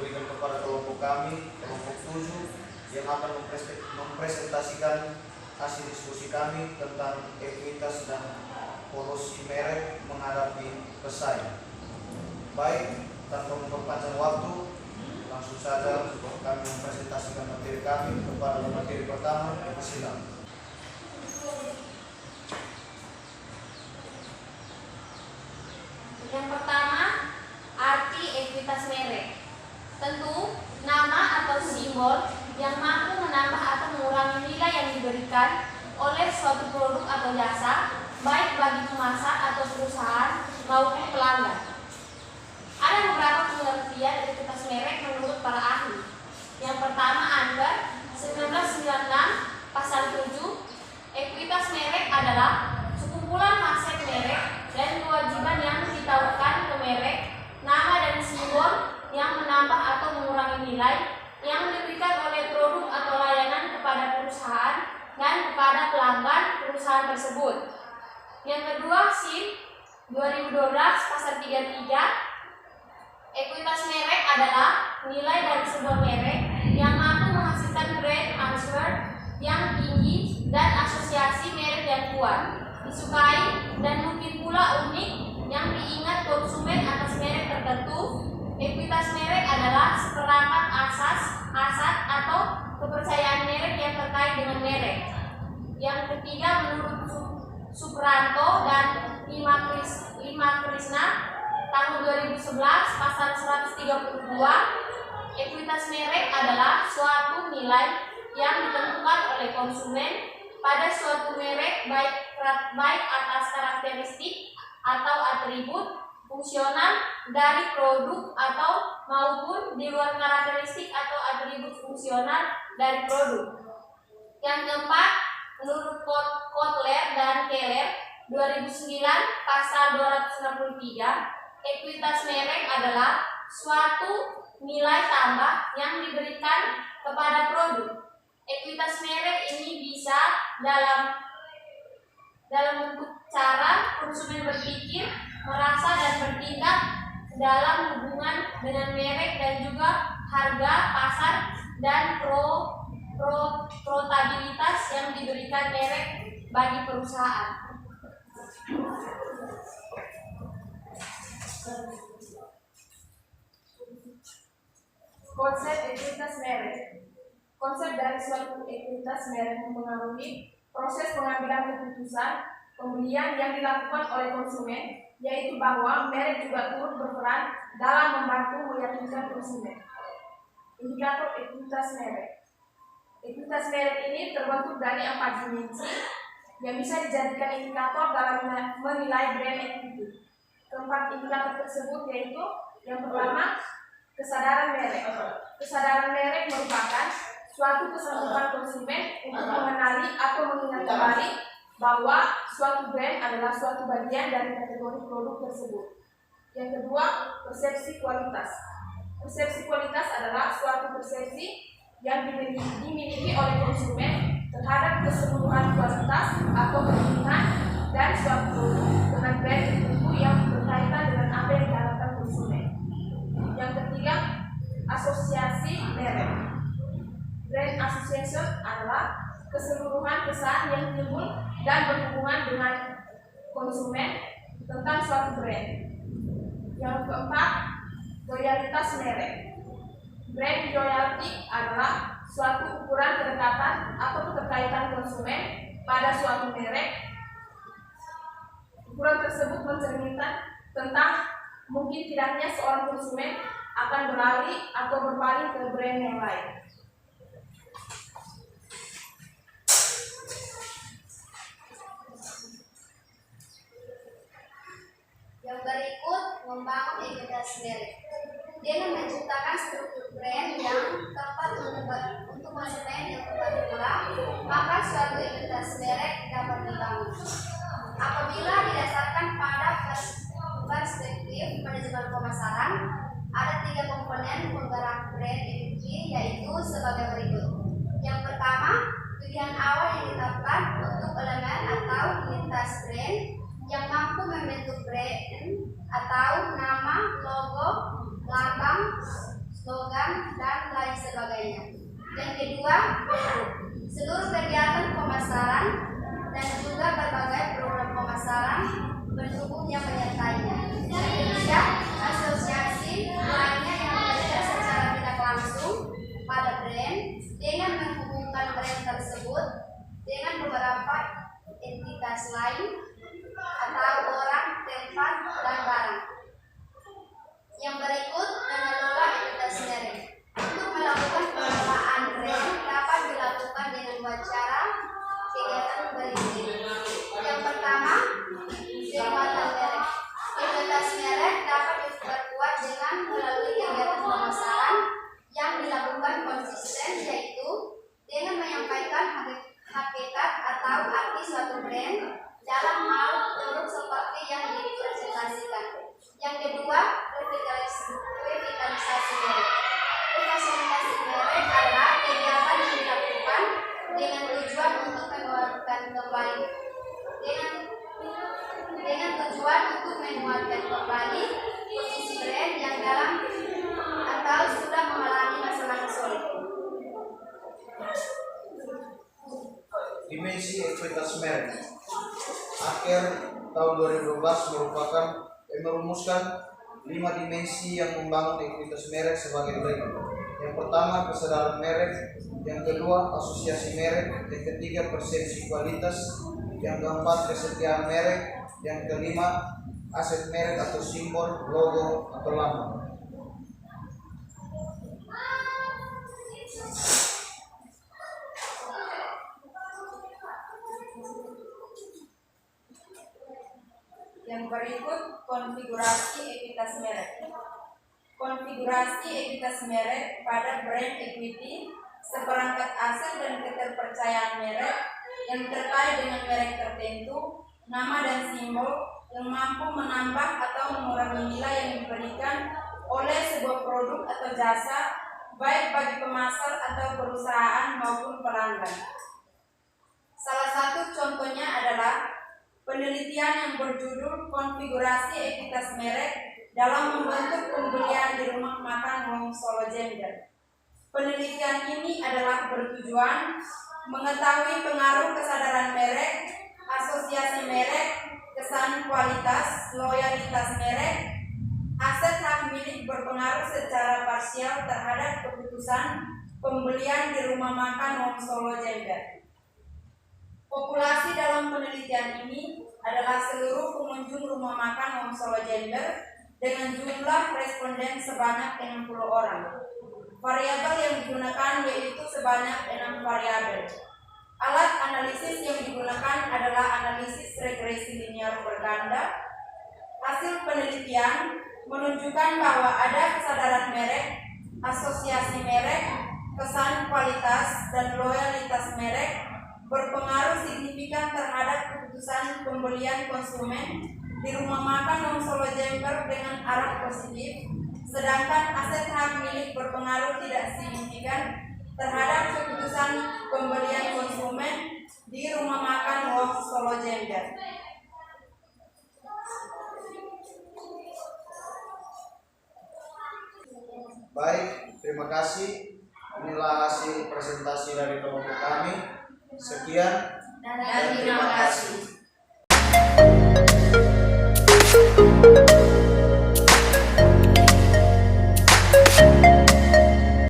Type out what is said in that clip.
diberikan kepada kelompok kami, kelompok 7, yang akan mempresentasikan hasil diskusi kami tentang ekuitas dan polosi merek menghadapi pesaing. Baik, tanpa memperpanjang waktu, langsung saja kami mempresentasikan materi kami kepada materi pertama. Silakan. Yang pertama, arti ekuitas merek. Tentu, nama atau simbol yang mampu menambah atau mengurangi nilai yang diberikan oleh suatu produk atau jasa, baik bagi pemasar atau perusahaan maupun pelanggan. Ada beberapa pengertian ekuitas merek menurut para ahli. Yang pertama, Anber 1996 pasal 7, ekuitas merek adalah sekumpulan aset merek dan kewajiban yang ditawarkan ke merek, nama dan simbol yang menambah atau mengurangi nilai yang diberikan oleh produk atau layanan kepada perusahaan dan kepada pelanggan perusahaan tersebut. Yang kedua, SIM 2012 pasal 33, ekuitas merek adalah nilai dari sebuah merek yang mampu menghasilkan brand ambassador yang tinggi dan asosiasi merek yang kuat, disukai dan mungkin pula unik yang diingat konsumen atas merek tertentu. Ekuitas merek adalah seperangkat asas atau kepercayaan merek yang terkait dengan merek. Yang ketiga, menurut Supranto dan Lima Krishna tahun 2011 pasal 132, ekuitas merek adalah suatu nilai yang ditentukan oleh konsumen pada suatu merek baik atas karakteristik atau atribut fungsional dari produk atau maupun di luar karakteristik atau atribut fungsional dari produk. Yang keempat, menurut Kotler dan Keller 2009 pasal 263, ekuitas merek adalah suatu nilai tambah yang diberikan kepada produk. Ekuitas merek ini bisa dalam bentuk cara konsumen berpikir, merasa dan bertindak dalam hubungan dengan merek dan juga harga pasar dan profitabilitas yang diberikan merek bagi perusahaan. Konsep ekuitas merek. Konsep dari suatu ekuitas merek mempengaruhi proses pengambilan keputusan pembelian yang dilakukan oleh konsumen, yaitu bahwa merek juga turut berperan dalam membantu meyakinkan konsumen. Indikator ekuitas merek. Ekuitas merek ini terbentuk dari 4 dimensi yang bisa dijadikan indikator dalam menilai brand equity. Keempat indikator tersebut yaitu yang pertama, kesadaran merek. Kesadaran merek merupakan suatu kesanggupan konsumen untuk mengenali atau mengingat kembali bahwa suatu brand adalah suatu bagian dari kategori produk tersebut. Yang kedua, persepsi kualitas. Persepsi kualitas adalah suatu persepsi yang dimiliki oleh konsumen terhadap keseluruhan kualitas atau keinginan dan suatu produk dengan brand tertentu yang berkaitan dengan apa yang diharapkan konsumen. Yang ketiga, asosiasi merek. Brand association adalah keseluruhan kesan yang timbul dan berhubungan dengan konsumen tentang suatu brand. Yang keempat, loyalitas merek. Brand loyalty adalah suatu ukuran kedekatan atau keterkaitan konsumen pada suatu merek. Ukuran tersebut mencerminkan tentang mungkin tidaknya seorang konsumen akan beralih atau berpaling ke brand yang lain. Yang berikut membangun ekuitas merek dengan menciptakan struktur brand yang tepat untuk konsumen yang tepat pula, maka suatu ekuitas merek dapat dibangun. Apabila didasarkan pada perspektif manajemen pemasaran, ada 3 komponen penggerak brand equity, yaitu sebagai berikut. Yang pertama, tujuan awal yang ditetapkan untuk elemen atau identitas brand yang mampu membentuk brand atau nama, logo, lambang, slogan, dan lain sebagainya. Yang kedua, seluruh kegiatan pemasaran dan juga berbagai program pemasaran pendukung yang menyertainya. Yang ketiga, asosiasi lainnya yang bekerja secara tidak langsung pada brand dengan menghubungkan brand tersebut dengan beberapa entitas lain atau orang, tempat, dan barang. Yang berikut, mengelola entitas merek. Untuk melakukan pengelolaan brand dapat dilakukan dengan dua cara kegiatan berikut. Yang pertama, penguatan merek. Entitas merek dapat diperkuat dengan melalui kegiatan pemasaran yang dilakukan konsisten, yaitu dengan menyampaikan hakikat atau arti suatu brand dalam hal produk seperti yang dipresentasikan. Yang kedua, revitalisasi merek. Revitalisasi merek adalah kegiatan yang dilakukan dengan tujuan untuk menguatkan kembali posisi brand yang dalam atau sudah mengalami masa-masa sulit. Dimensi ekuitas merek. Akhir tahun 2012 merumuskan 5 dimensi yang membangun ekuitas merek sebagai berikut. Yang pertama, kesadaran merek. Yang kedua, asosiasi merek. Yang ketiga, persepsi kualitas. Yang keempat, kesetiaan merek. Yang kelima, aset merek atau simbol, logo, atau lambang. Yang berikut, konfigurasi ekuitas merek. Konfigurasi ekuitas merek pada brand equity seperangkat aset dan keterpercayaan merek yang terkait dengan merek tertentu, nama dan simbol yang mampu menambah atau mengurangi nilai yang diberikan oleh sebuah produk atau jasa, baik bagi pemasar atau perusahaan maupun pelanggan. Salah satu contohnya adalah penelitian yang berjudul konfigurasi ekuitas merek dalam membentuk pembelian di rumah makan Wong Solo Jember. Penelitian ini adalah bertujuan mengetahui pengaruh kesadaran merek, asosiasi merek, kesan kualitas, loyalitas merek, aset hak milik berpengaruh secara parsial terhadap keputusan pembelian di rumah makan Wong Solo Jember. Populasi dalam penelitian ini adalah seluruh pengunjung rumah makan Wong Solo Jember dengan jumlah responden sebanyak 60 orang. Variabel yang digunakan yaitu sebanyak 6 variabel. Alat analisis yang digunakan adalah analisis regresi linear berganda. Hasil penelitian menunjukkan bahwa ada kesadaran merek, asosiasi merek, kesan kualitas, dan loyalitas merek berpengaruh signifikan terhadap keputusan pembelian konsumen di rumah makan Wong Solo Jember dengan arah positif, sedangkan aset hak milik berpengaruh tidak signifikan terhadap keputusan pembelian konsumen di rumah makan Wong Solo Jember. Baik, terima kasih. Inilah hasil presentasi dari kelompok kami. Sekian Dan terima kasih.